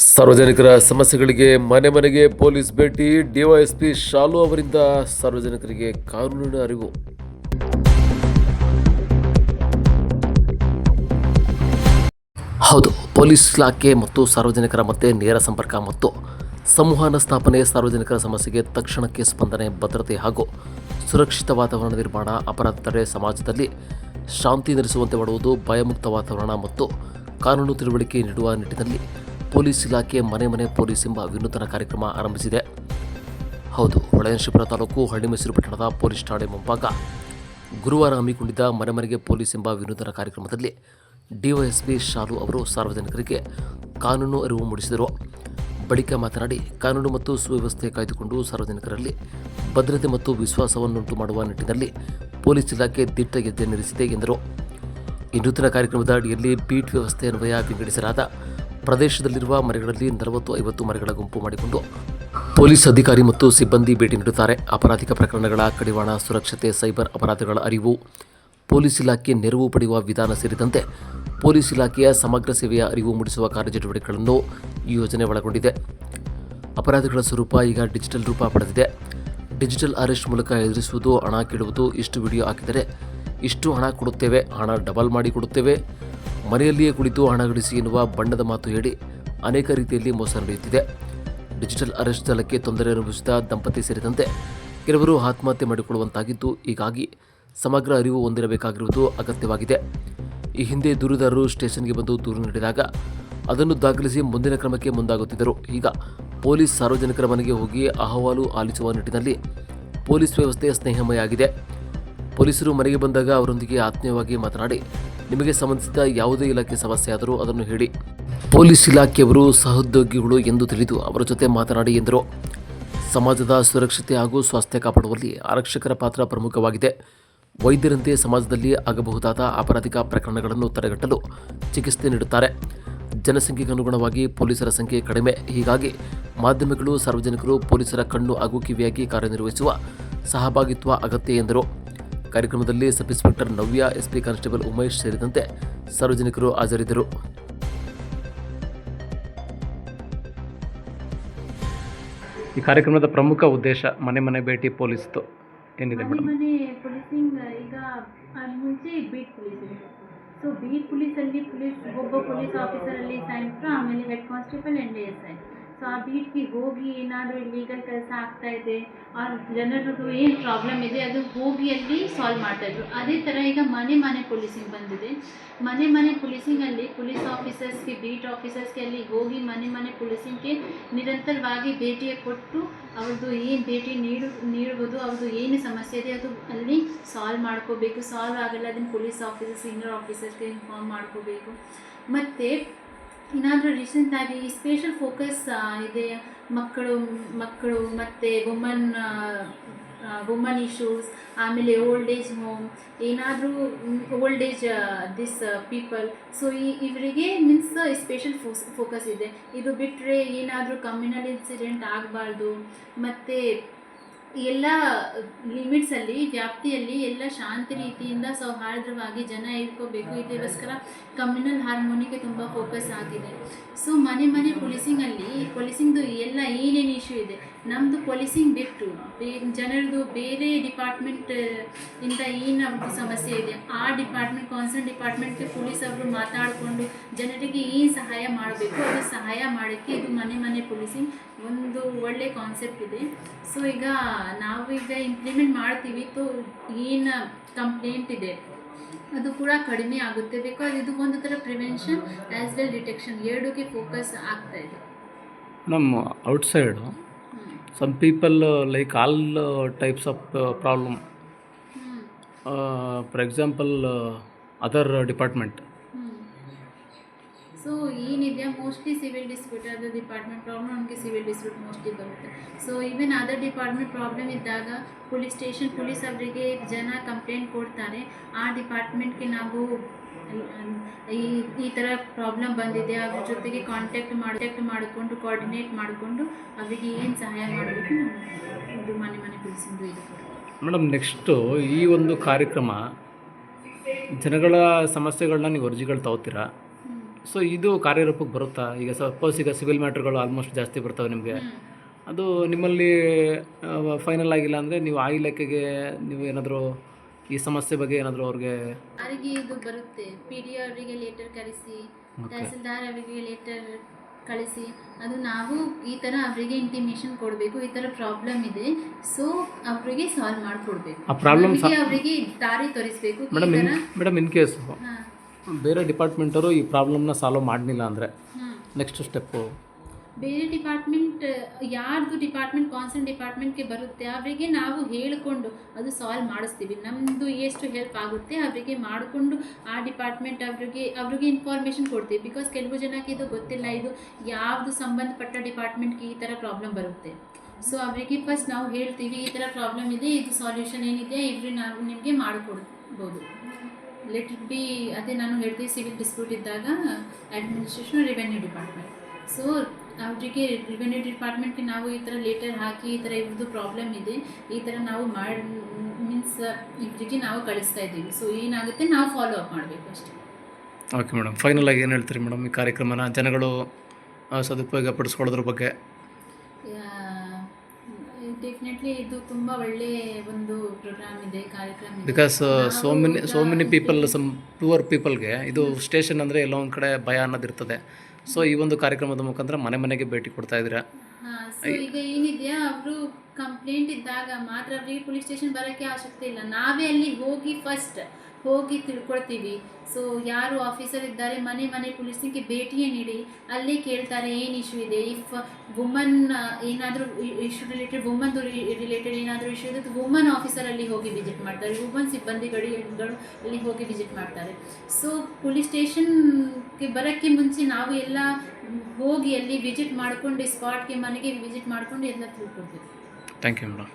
ಸಾರ್ವಜನಿಕರ ಸಮಸ್ಯೆಗಳಿಗೆ ಮನೆ ಮನೆಗೆ ಪೊಲೀಸ್ ಭೇಟಿ. ಡಿವೈಎಸ್ಪಿ ಶಾಲು ಅವರಿಂದ ಸಾರ್ವಜನಿಕರಿಗೆ ಕಾನೂನಿನ ಅರಿವು. ಹೌದು, ಪೊಲೀಸ್ ಇಲಾಖೆ ಮತ್ತು ಸಾರ್ವಜನಿಕರ ಮಧ್ಯೆ ನೇರ ಸಂಪರ್ಕ ಮತ್ತು ಸಂವಹನ ಸ್ಥಾಪನೆ, ಸಾರ್ವಜನಿಕರ ಸಮಸ್ಯೆಗೆ ತಕ್ಷಣಕ್ಕೆ ಸ್ಪಂದನೆ, ಭದ್ರತೆ ಹಾಗೂ ಸುರಕ್ಷಿತ ವಾತಾವರಣ ನಿರ್ಮಾಣ, ಅಪರಾಧ ತಡೆ, ಸಮಾಜದಲ್ಲಿ ಶಾಂತಿ ನೆಲೆಸುವಂತೆ ಮಾಡುವುದು, ಭಯಮುಕ್ತ ವಾತಾವರಣ ಮತ್ತು ಕಾನೂನು ತಿಳುವಳಿಕೆ ನೀಡುವ ನಿಟ್ಟಿನಲ್ಲಿ ಪೊಲೀಸ್ ಇಲಾಖೆ ಮನೆ ಮನೆ ಪೊಲೀಸ್ ಎಂಬ ವಿನೂತನ ಕಾರ್ಯಕ್ರಮ ಆರಂಭಿಸಿದೆ. ಹೌದು, ಹೊಳೆನರಸೀಪುರ ತಾಲೂಕು ಹಳ್ಳಿಮೈಸೂರು ಪಟ್ಟಣದ ಪೊಲೀಸ್ ಠಾಣೆ ಮುಂಭಾಗ ಗುರುವಾರ ಹಮ್ಮಿಕೊಂಡಿದ್ದ ಮನೆ ಮನೆಗೆ ಪೊಲೀಸ್ ಎಂಬ ವಿನೂತನ ಕಾರ್ಯಕ್ರಮದಲ್ಲಿ ಡಿವೈಎಸ್ಪಿ ಶಾಲು ಅವರು ಸಾರ್ವಜನಿಕರಿಗೆ ಕಾನೂನು ಅರಿವು ಮೂಡಿಸಿದರು. ಬಳಿಕ ಮಾತನಾಡಿ, ಕಾನೂನು ಮತ್ತು ಸುವ್ಯವಸ್ಥೆ ಕಾಯ್ದುಕೊಂಡು ಸಾರ್ವಜನಿಕರಲ್ಲಿ ಭದ್ರತೆ ಮತ್ತು ವಿಶ್ವಾಸವನ್ನುಂಟು ಮಾಡುವ ನಿಟ್ಟಿನಲ್ಲಿ ಪೊಲೀಸ್ ಇಲಾಖೆ ದಿಟ್ಟ ಹೆಜ್ಜೆ ನಿಲ್ಲಿಸಿದೆ ಎಂದರು. ಈ ನೂತನ ಕಾರ್ಯಕ್ರಮದ ಅಡಿಯಲ್ಲಿ ಬೀಟ್ ವ್ಯವಸ್ಥೆ ಅನ್ವಯ ವಿಂಗಡಿಸಲಾದ ಪ್ರದೇಶದಲ್ಲಿರುವ ಮನೆಗಳಲ್ಲಿ 40-50 ಮನೆಗಳ ಗುಂಪು ಮಾಡಿಕೊಂಡು ಪೊಲೀಸ್ ಅಧಿಕಾರಿ ಮತ್ತು ಸಿಬ್ಬಂದಿ ಭೇಟಿ ನೀಡುತ್ತಾರೆ. ಅಪರಾಧಿಕ ಪ್ರಕರಣಗಳ ಕಡಿವಾಣ, ಸುರಕ್ಷತೆ, ಸೈಬರ್ ಅಪರಾಧಗಳ ಅರಿವು, ಪೊಲೀಸ್ ಇಲಾಖೆ ನೆರವು ಪಡೆಯುವ ವಿಧಾನ ಸೇರಿದಂತೆ ಪೊಲೀಸ್ ಇಲಾಖೆಯ ಸಮಗ್ರ ಸೇವೆಯ ಅರಿವು ಮೂಡಿಸುವ ಕಾರ್ಯಚಟುವಟಿಕೆಗಳನ್ನು ಈ ಯೋಜನೆ ಒಳಗೊಂಡಿದೆ. ಅಪರಾಧಗಳ ಸ್ವರೂಪ ಈಗ ಡಿಜಿಟಲ್ ರೂಪ ಪಡೆದಿದೆ. ಡಿಜಿಟಲ್ ಅರೆಸ್ಟ್ ಮೂಲಕ ಎದುರಿಸುವುದು, ಹಣ ಕೇಳುವುದು, ಇಷ್ಟು ವಿಡಿಯೋ ಹಾಕಿದರೆ ಇಷ್ಟು ಹಣ ಕೊಡುತ್ತೇವೆ, ಹಣ ಡಬಲ್ ಮಾಡಿ ಕೊಡುತ್ತೇವೆ, ಮನೆಯಲ್ಲಿಯೇ ಕುಳಿತು ಹಣ ಗಳಿಸಿ ಎನ್ನುವ ಬಣ್ಣದ ಮಾತು ಹೇಳಿ ಅನೇಕ ರೀತಿಯಲ್ಲಿ ಮೋಸ ನಡೆಯುತ್ತಿದೆ. ಡಿಜಿಟಲ್ ಅರೆಸ್ಟ್ ಜಾಲಕ್ಕೆ ತೊಂದರೆ ಅನುಭವಿಸಿದ ದಂಪತಿ ಸೇರಿದಂತೆ ಕೆಲವರು ಆತ್ಮಹತ್ಯೆ ಮಾಡಿಕೊಳ್ಳುವಂತಾಗಿದ್ದು, ಹೀಗಾಗಿ ಸಮಗ್ರ ಅರಿವು ಹೊಂದಿರಬೇಕಾಗಿರುವುದು ಅಗತ್ಯವಾಗಿದೆ. ಈ ಹಿಂದೆ ದೂರುದಾರರು ಸ್ಟೇಷನ್ಗೆ ಬಂದು ದೂರು ನೀಡಿದಾಗ ಅದನ್ನು ದಾಖಲಿಸಿ ಮುಂದಿನ ಕ್ರಮಕ್ಕೆ ಮುಂದಾಗುತ್ತಿದ್ದರು. ಈಗ ಪೊಲೀಸ್ ಸಾರ್ವಜನಿಕರ ಮನೆಗೆ ಹೋಗಿ ಅಹವಾಲು ಆಲಿಸುವ ನಿಟ್ಟಿನಲ್ಲಿ ಪೊಲೀಸ್ ವ್ಯವಸ್ಥೆ ಸ್ನೇಹಮಯ ಆಗಿದೆ. ಪೊಲೀಸರು ಮನೆಗೆ ಬಂದಾಗ ಅವರೊಂದಿಗೆ ಆತ್ಮೀಯವಾಗಿ ಮಾತನಾಡಿ, ನಿಮಗೆ ಸಂಬಂಧಿಸಿದ ಯಾವುದೇ ಇಲಾಖೆ ಸಮಸ್ಯೆ ಆದರೂ ಅದನ್ನು ಹೇಳಿ, ಪೊಲೀಸ್ ಇಲಾಖೆಯವರು ಸಹೋದ್ಯೋಗಿಗಳು ಎಂದು ತಿಳಿದು ಅವರ ಜೊತೆ ಮಾತನಾಡಿ ಎಂದರು. ಸಮಾಜದ ಸುರಕ್ಷತೆ ಹಾಗೂ ಸ್ವಾಸ್ಥ್ಯ ಕಾಪಾಡುವಲ್ಲಿ ಆರಕ್ಷಕರ ಪಾತ್ರ ಪ್ರಮುಖವಾಗಿದೆ. ವೈದ್ಯರಂತೆ ಸಮಾಜದಲ್ಲಿ ಆಗಬಹುದಾದ ಅಪರಾಧಿಕ ಪ್ರಕರಣಗಳನ್ನು ತಡೆಗಟ್ಟಲು ಚಿಕಿತ್ಸೆ ನೀಡುತ್ತಾರೆ. ಜನಸಂಖ್ಯೆಗನುಗುಣವಾಗಿ ಪೊಲೀಸರ ಸಂಖ್ಯೆ ಕಡಿಮೆ. ಹೀಗಾಗಿ ಮಾಧ್ಯಮಗಳು, ಸಾರ್ವಜನಿಕರು ಪೊಲೀಸರ ಕಣ್ಣು ಹಾಗೂ ಕಿವಿಯಾಗಿ ಕಾರ್ಯನಿರ್ವಹಿಸುವ ಸಹಭಾಗಿತ್ವ ಅಗತ್ಯ ಎಂದರು. ಕಾರ್ಯಕ್ರಮದಲ್ಲಿ ಸಬ್ ಇನ್ಸ್ಪೆಕ್ಟರ್ ನವ್ಯ, ಎಸ್ಪಿ ಕಾನ್ಸ್ಟೇಬಲ್ ಉಮೇಶ್ ಸೇರಿದಂತೆ ಸಾರ್ವಜನಿಕರು ಹಾಜರಿದ್ದರು. ಈ ಕಾರ್ಯಕ್ರಮದ ಪ್ರಮುಖ ಉದ್ದೇಶ ಮನೆ ಮನೆ ಭೇಟಿ ಪೊಲೀಸ್ದು ಏನಿದೆ ಮೇಡಮ್? ಮನೆ ಪೊಲೀಸಿಂಗ್ ಈಗ ಮುಂಚೆ ಬೀಟ್ ಪೊಲೀಸ್ ಇದೆ. ಸೊ ಬೀಟ್ ಪೊಲೀಸಲ್ಲಿ ಒಬ್ಬ ಪೊಲೀಸ್ ಆಫೀಸರಲ್ಲಿ ಸೈನ್ಸ್ರು, ಆಮೇಲೆ head constable and ASI. So ಆ ಬೀಟ್ಗೆ ಹೋಗಿ ಏನಾದರೂ ಇಲ್ಲೀಗಲ್ ಕೆಲಸ ಆಗ್ತಾ ಇದೆ, ಆ ಜನರದ್ದು ಏನು ಪ್ರಾಬ್ಲಮ್ ಇದೆ ಅದು ಹೋಗಿ ಅಲ್ಲಿ ಸಾಲ್ವ್ ಮಾಡ್ತಾಯಿದ್ರು. ಅದೇ ಥರ ಈಗ ಮನೆ ಮನೆ ಪೊಲೀಸಿಂಗ್ ಬಂದಿದೆ. ಮನೆ ಮನೆ ಪೊಲೀಸಿಂಗಲ್ಲಿ ಪೊಲೀಸ್ ಆಫೀಸರ್ಸ್ಗೆ, ಬೀಟ್ ಆಫೀಸರ್ಸ್ಗೆ ಅಲ್ಲಿ ಹೋಗಿ ಮನೆ ಮನೆ ಪೊಲೀಸಿಂಗ್ಗೆ ನಿರಂತರವಾಗಿ ಭೇಟಿಯ ಕೊಟ್ಟು ಅವ್ರದ್ದು ಏನು ಭೇಟಿ ನೀಡುವುದು, ಅವ್ರದ್ದು ಏನು ಸಮಸ್ಯೆ ಇದೆ ಅದು ಅಲ್ಲಿ ಸಾಲ್ವ್ ಮಾಡ್ಕೋಬೇಕು. ಸಾಲ್ವ್ ಆಗಲ್ಲ ಅದನ್ನು ಪೊಲೀಸ್ ಆಫೀಸರ್, ಸೀನಿಯರ್ ಆಫೀಸರ್ಸ್ಗೆ ಇನ್ಫಾರ್ಮ್ ಮಾಡ್ಕೋಬೇಕು. ಮತ್ತು ಏನಾದರೂ ರೀಸೆಂಟಾಗಿ ಈ ಸ್ಪೆಷಲ್ ಫೋಕಸ್ ಇದೆ ಮಕ್ಕಳು ಮತ್ತು ವುಮನ್ ಇಶ್ಯೂಸ್, ಆಮೇಲೆ ಓಲ್ಡ್ ಏಜ್ ಹೋಮ್, ಏನಾದರೂ old age this people. So ಇವರಿಗೆ ಮೀನ್ಸ್ ಸ್ಪೆಷಲ್ ಫೋಕಸ್ ಇದೆ. ಇದು ಬಿಟ್ಟರೆ ಏನಾದರೂ ಕಮ್ಯುನಲ್ ಇನ್ಸಿಡೆಂಟ್ ಆಗಬಾರ್ದು, ಮತ್ತು ಎಲ್ಲ ಲಿಮಿಟ್ಸಲ್ಲಿ, ವ್ಯಾಪ್ತಿಯಲ್ಲಿ ಎಲ್ಲ ಶಾಂತಿ ರೀತಿಯಿಂದ ಸೌಹಾರ್ದವಾಗಿ ಜನ ಇಟ್ಕೋಬೇಕು. ಇದಕ್ಕೋಸ್ಕರ ಕಮ್ಯುನಲ್ ಹಾರ್ಮೋನಿಗೆ ತುಂಬ ಫೋಕಸ್ ಆಗಿದೆ. ಸೊ ಮನೆ ಮನೆ ಪೊಲೀಸಿಂಗ್ದು ಎಲ್ಲ ಏನೇನು ಇಶ್ಯೂ ಇದೆ, ನಮ್ಮದು ಪೊಲೀಸಿಂಗ್ ಬಿಟ್ಟು ಜನರದು ಬೇರೆ ಡಿಪಾರ್ಟ್ಮೆಂಟ್ ಇಂದ ಏನು ಸಮಸ್ಯೆ ಇದೆ, ಆ ಡಿಪಾರ್ಟ್ಮೆಂಟ್, ಕಾನ್ಸರ್ನ್ ಡಿಪಾರ್ಟ್ಮೆಂಟ್ಗೆ ಪೊಲೀಸ್ ಅವರು ಮಾತಾಡಿಕೊಂಡು ಜನರಿಗೆ ಏನು ಸಹಾಯ ಮಾಡಬೇಕು ಅದು ಸಹಾಯ ಮಾಡೋಕ್ಕೆ ಇದು ಮನೆ ಮನೆ ಪೊಲೀಸಿಂಗ್ ಒಂದು ಒಳ್ಳೆ ಕಾನ್ಸೆಪ್ಟ್ ಇದೆ. ಸೊ ಈಗ ನಾವೀಗ ಇಂಪ್ಲಿಮೆಂಟ್ ಮಾಡ್ತೀವಿ. ತೋ ಏನು ಕಂಪ್ಲೇಂಟ್ ಇದೆ ಅದು ಕೂಡ ಕಡಿಮೆ ಆಗುತ್ತೆ. ಬಿಕಾಸ್ ಇದು ಒಂದು ಥರ ಪ್ರಿವೆನ್ಷನ್ ಆ್ಯಸ್ ವೆಲ್ ಡಿಟೆಕ್ಷನ್, ಎರಡಕ್ಕೆ ಫೋಕಸ್ ಆಗ್ತಾ ಇದೆ. ನಮ್ಮ outside some people like all types of problem, for example other department. So ಏನಿದೆ ಮೋಸ್ಟ್ಲಿ ಸಿವಿಲ್ ಡಿಸ್ಪ್ಯೂಟ್, ಅದು ಡಿಪಾರ್ಟ್ಮೆಂಟ್ ಪ್ರಾಬ್ಲಮ್, ನಮಗೆ ಸಿವಿಲ್ ಡಿಸ್ಪ್ಯೂಟ್ ಮೋಸ್ಟ್ಲಿ ಬರುತ್ತೆ. So even other department problem ಇದ್ದಾಗ police ಅವರಿಗೆ ಜನ ಕಂಪ್ಲೇಂಟ್ ಕೊಡ್ತಾರೆ. ಆ ಡಿಪಾರ್ಟ್ಮೆಂಟ್ಗೆ ನಾವು ಈ ಥರ ಪ್ರಾಬ್ಲಮ್ ಬಂದಿದೆ, ಅದ್ರ ಜೊತೆಗೆ ಕಾಂಟ್ಯಾಕ್ಟ್ ಮಾಡಿಕೊಂಡು ಕೋಆರ್ಡಿನೇಟ್ ಮಾಡಿಕೊಂಡು ಅವರಿಗೆ ಏನು ಸಹಾಯ ಮಾಡಬೇಕು ಇದು ಮನೆ ಮನೆ ಪೊಲೀಸಿಂದು ಇದು. ಮೇಡಮ್, ನೆಕ್ಸ್ಟು ಈ ಒಂದು ಕಾರ್ಯಕ್ರಮ ಜನಗಳ ಸಮಸ್ಯೆಗಳನ್ನ ನೀವು ಅರ್ಜಿಗಳು ತಗೋತೀರಾ? ಸೊ ಇದು ಕಾರ್ಯರೂಪಕ್ಕೆ ಬರುತ್ತಾ? ಈಗ ಸಪೋಸ್ ಈಗ ಸಿವಿಲ್ ಮ್ಯಾಟ್ರ್ಗಳು ಆಲ್ಮೋಸ್ಟ್ ಜಾಸ್ತಿ ಬರ್ತವೆ ನಿಮಗೆ, ಅದು ನಿಮ್ಮಲ್ಲಿ ಫೈನಲ್ ಆಗಿಲ್ಲ ಅಂದರೆ ನೀವು ಆ ಇಲಾಖೆಗೆ ನೀವು ಏನಾದರೂ ಈ ಸಮಸ್ಯೆ ಬಗ್ಗೆ ಏನಾದರೂ ಅವ್ರಿಗೆ ಯಾರಿಗೆ ಇದು ಬರುತ್ತೆ, ಪಿ ಡಿ ಅವರಿಗೆ ಲೆಟರ್ ಕಳಿಸಿ, ತಹಸೀಲ್ದಾರ್ ಅವರಿಗೆ ಲೆಟರ್ ಕಳಿಸಿ, ಅದು ನಾವು ಈ ಥರ ಅವರಿಗೆ ಇಂಟಿಮೇಷನ್ ಕೊಡಬೇಕು, ಈ ಥರ ಪ್ರಾಬ್ಲಮ್ ಇದೆ, ಸೊ ಅವರಿಗೆ ಸಾಲ್ವ್ ಮಾಡಿಕೊಡ್ಬೇಕು, ಆ ಪ್ರಾಬ್ಲಮ್ ಅವರಿಗೆ ದಾರಿ ತೋರಿಸ್ಬೇಕು. ಮೇಡಮ್ ಇನ್ ಕೇಸು ಬೇರೆ ಡಿಪಾರ್ಟ್ಮೆಂಟವರು ಈ ಪ್ರಾಬ್ಲಮ್ನ ಸಾಲ್ವ್ ಮಾಡಲಿಲ್ಲ ಅಂದರೆ ನೆಕ್ಸ್ಟ್ ಸ್ಟೆಪ್ಪು ಬೇರೆ ಡಿಪಾರ್ಟ್ಮೆಂಟ್, ಯಾರ್ದು ಡಿಪಾರ್ಟ್ಮೆಂಟ್ ಕಾನ್ಸರ್ನ್ ಡಿಪಾರ್ಟ್ಮೆಂಟ್ಗೆ ಬರುತ್ತೆ ಅವರಿಗೆ ನಾವು ಹೇಳಿಕೊಂಡು ಅದು ಸಾಲ್ವ್ ಮಾಡಿಸ್ತೀವಿ. ನಮ್ಮದು ಎಷ್ಟು ಹೆಲ್ಪ್ ಆಗುತ್ತೆ ಅವರಿಗೆ ಮಾಡಿಕೊಂಡು ಆ ಡಿಪಾರ್ಟ್ಮೆಂಟ್ ಅವ್ರಿಗೆ ಇನ್ಫಾರ್ಮೇಷನ್ ಕೊಡ್ತೀವಿ. ಬಿಕಾಸ್ ಕೆಲವು ಜನಕ್ಕೆ ಇದು ಗೊತ್ತಿಲ್ಲ, ಇದು ಯಾವುದು ಸಂಬಂಧಪಟ್ಟ ಡಿಪಾರ್ಟ್ಮೆಂಟ್ಗೆ ಈ ಥರ ಪ್ರಾಬ್ಲಮ್ ಬರುತ್ತೆ. ಸೊ ಅವರಿಗೆ ಫಸ್ಟ್ ನಾವು ಹೇಳ್ತೀವಿ ಈ ಥರ ಪ್ರಾಬ್ಲಮ್ ಇದೆ, ಇದು ಸಾಲ್ಯೂಷನ್ ಏನಿದೆ ನಾವು ನಿಮಗೆ ಮಾಡಿಕೊಡ್ಬೋದು. ಲೆಟ್ ಇಟ್ ಬಿ, ಅದೇ ನಾನು ಹೇಳ್ತೀವಿ ಸಿವಿಲ್ ಡಿಸ್ಪ್ಯೂಟ್ ಇದ್ದಾಗ ಅಡ್ಮಿನಿಸ್ಟ್ರೇಷನ್ ರೆವೆನ್ಯೂ ಡಿಪಾರ್ಟ್ಮೆಂಟ್. ಸೊ ಅವರಿಗೆ ರೆವೆನ್ಯೂ ಡಿಪಾರ್ಟ್ಮೆಂಟ್ಗೆ ನಾವು ಈ ಥರ ಲೆಟರ್ ಹಾಕಿ ಈ ಥರ ಇವ್ರದ್ದು ಪ್ರಾಬ್ಲಮ್ ಇದೆ, ಈ ಥರ ನಾವು ಮೀನ್ಸ್ ಇವರಿಗೆ ನಾವು ಕಳಿಸ್ತಾ ಇದ್ದೀವಿ. ಸೊ ಏನಾಗುತ್ತೆ ನಾವು ಫಾಲೋ ಅಪ್ ಮಾಡಬೇಕು ಅಷ್ಟೇ. ಓಕೆ ಮೇಡಮ್, ಫೈನಲ್ ಆಗಿ ಏನು ಹೇಳ್ತೀರಿ ಮೇಡಮ್ ಈ ಕಾರ್ಯಕ್ರಮನ ಜನಗಳು ಸದುಪಯೋಗ ಪಡಿಸ್ಕೊಳ್ಳೋದ್ರ ಬಗ್ಗೆ? ಡೆಫಿನೆಟ್ಲಿ ಇದು ತುಂಬ ಒಳ್ಳೆಯ ಒಂದು ಪ್ರೋಗ್ರಾಮ್ ಇದೆ, ಕಾರ್ಯಕ್ರಮ ಇದೆ. Because so many people, some poor ಪೀಪಲ್ಗೆ ಇದು ಸ್ಟೇಷನ್ ಅಂದರೆ ಎಲ್ಲೋ ಒಂದು ಕಡೆ ಭಯ ಅನ್ನೋದಿರ್ತದೆ. ಸೊ ಈ ಒಂದು ಕಾರ್ಯಕ್ರಮದ ಮುಖಾಂತರ ಮನೆ ಮನೆಗೆ ಭೇಟಿ ಕೊಡ್ತಾ ಇದ್ದೀರಾ. ಸೊ ಈಗ ಏನಿದೆಯಾ, ಅವರು ಕಂಪ್ಲೇಂಟ್ ಇದ್ದಾಗ ಮಾತ್ರ ಅವರಿಗೆ ಪೊಲೀಸ್ ಸ್ಟೇಷನ್ ಬರೋಕ್ಕೆ ಆಸಕ್ತಿ ಇಲ್ಲ, ನಾವೇ ಅಲ್ಲಿ ಹೋಗಿ ತಿಳ್ಕೊಳ್ತೀವಿ. ಸೊ ಯಾರು ಆಫೀಸರ್ ಇದ್ದಾರೆ ಮನೆ ಪೊಲೀಸ್ನಿಗೆ ಭೇಟಿಯೇ ನೀಡಿ ಅಲ್ಲೇ ಕೇಳ್ತಾರೆ ಏನು ಇಶ್ಯೂ ಇದೆ. ಇಫ್ ವುಮನ್ ಏನಾದರೂ ಇಶ್ಯೂ ವುಮನ್ದು ರಿಲೇಟೆಡ್ ಏನಾದರೂ ಇಶ್ಯೂ ಇದೆ, ವುಮನ್ ಆಫೀಸರಲ್ಲಿ ಹೋಗಿ ವಿಸಿಟ್ ಮಾಡ್ತಾರೆ, ವುಮನ್ ಸಿಬ್ಬಂದಿಗಳು ಅಲ್ಲಿ ಹೋಗಿ ವಿಸಿಟ್ ಮಾಡ್ತಾರೆ. ಸೊ ಪೊಲೀಸ್ ಸ್ಟೇಷನ್ಗೆ ಬರೋಕ್ಕೆ ಮುಂಚೆ ನಾವು ಎಲ್ಲ ಹೋಗಿ ಅಲ್ಲಿ ವಿಸಿಟ್ ಮಾಡಿಕೊಂಡು ಸ್ಪಾಟ್ಗೆ ಮನೆಗೆ ವಿಸಿಟ್ ಮಾಡಿಕೊಂಡು ಎಲ್ಲ ತಿಳ್ಕೊಳ್ತೀವಿ. Thank you madam.